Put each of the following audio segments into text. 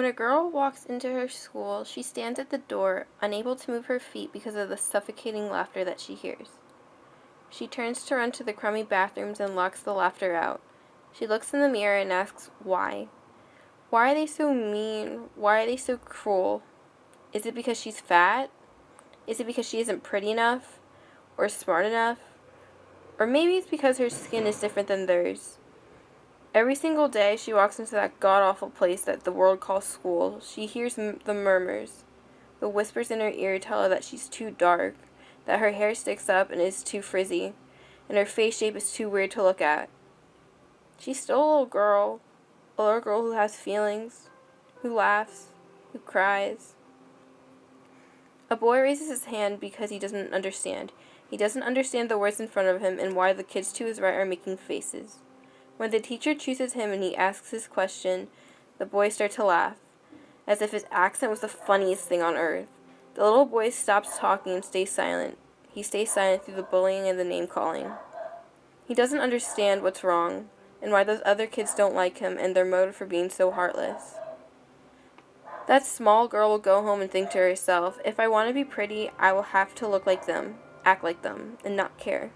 When a girl walks into her school, she stands at the door, unable to move her feet because of the suffocating laughter that she hears. She turns to run to the crummy bathrooms and locks the laughter out. She looks in the mirror and asks, why? Why are they so mean? Why are they so cruel? Is it because she's fat? Is it because she isn't pretty enough? Or smart enough? Or maybe it's because her skin is different than theirs. Every single day she walks into that god-awful place that the world calls school, she hears the murmurs. The whispers in her ear tell her that she's too dark, that her hair sticks up and is too frizzy, and her face shape is too weird to look at. She's still a little girl who has feelings, who laughs, who cries. A boy raises his hand because he doesn't understand. He doesn't understand the words in front of him and why the kids to his right are making faces. When the teacher chooses him and he asks his question, the boys start to laugh, as if his accent was the funniest thing on earth. The little boy stops talking and stays silent. He stays silent through the bullying and the name-calling. He doesn't understand what's wrong, and why those other kids don't like him and their motive for being so heartless. That small girl will go home and think to herself, if I want to be pretty, I will have to look like them, act like them, and not care.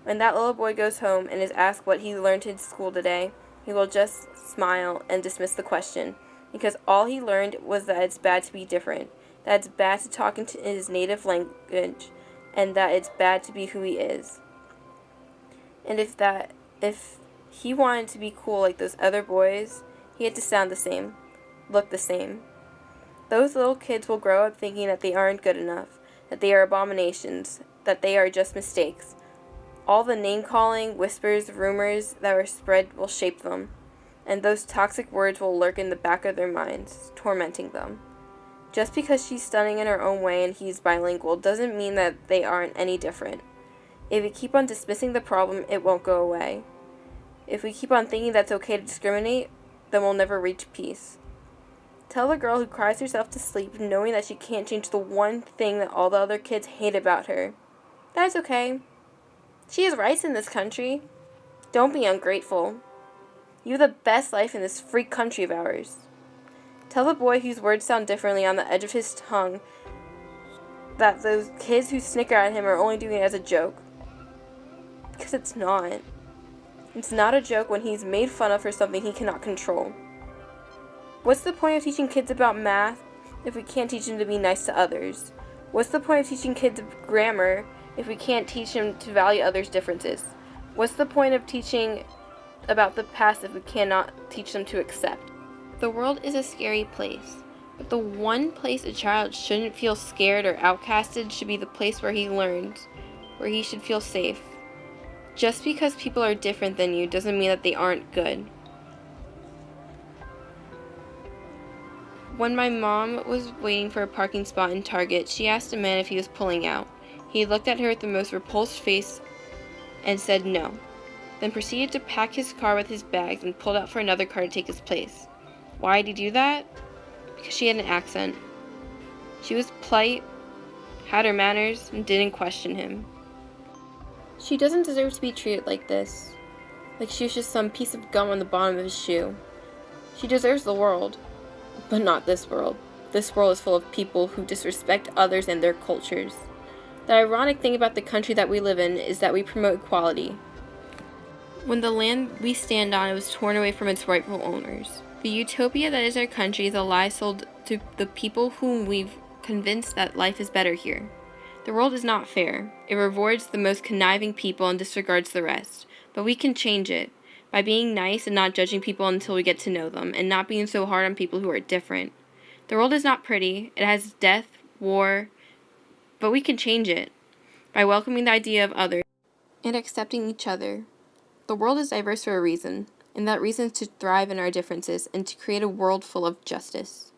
When that little boy goes home and is asked what he learned in school today, he will just smile and dismiss the question, because all he learned was that it's bad to be different, that it's bad to talk in his native language, and that it's bad to be who he is. And if he wanted to be cool like those other boys, he had to sound the same, look the same. Those little kids will grow up thinking that they aren't good enough, that they are abominations, that they are just mistakes. All the name-calling, whispers, rumors that were spread will shape them, and those toxic words will lurk in the back of their minds, tormenting them. Just because she's stunning in her own way and he's bilingual doesn't mean that they aren't any different. If we keep on dismissing the problem, it won't go away. If we keep on thinking that's okay to discriminate, then we'll never reach peace. Tell the girl who cries herself to sleep knowing that she can't change the one thing that all the other kids hate about her. That's okay. She has rights in this country. Don't be ungrateful. You have the best life in this free country of ours. Tell the boy whose words sound differently on the edge of his tongue that those kids who snicker at him are only doing it as a joke. Because it's not. It's not a joke when he's made fun of for something he cannot control. What's the point of teaching kids about math if we can't teach them to be nice to others? What's the point of teaching kids grammar if we can't teach them to value others' differences? What's the point of teaching about the past if we cannot teach them to accept? The world is a scary place, but the one place a child shouldn't feel scared or outcasted should be the place where he learns, where he should feel safe. Just because people are different than you doesn't mean that they aren't good. When my mom was waiting for a parking spot in Target, she asked a man if he was pulling out. He looked at her with the most repulsed face and said no, then proceeded to pack his car with his bags and pulled out for another car to take his place. Why did he do that? Because she had an accent. She was polite, had her manners, and didn't question him. She doesn't deserve to be treated like this, like she was just some piece of gum on the bottom of his shoe. She deserves the world, but not this world. This world is full of people who disrespect others and their cultures. The ironic thing about the country that we live in is that we promote equality, when the land we stand on was torn away from its rightful owners. The utopia that is our country is a lie sold to the people whom we've convinced that life is better here. The world is not fair. It rewards the most conniving people and disregards the rest. But we can change it by being nice and not judging people until we get to know them, and not being so hard on people who are different. The world is not pretty. It has death, war, but we can change it by welcoming the idea of others and accepting each other. The world is diverse for a reason, and that reason is to thrive in our differences and to create a world full of justice.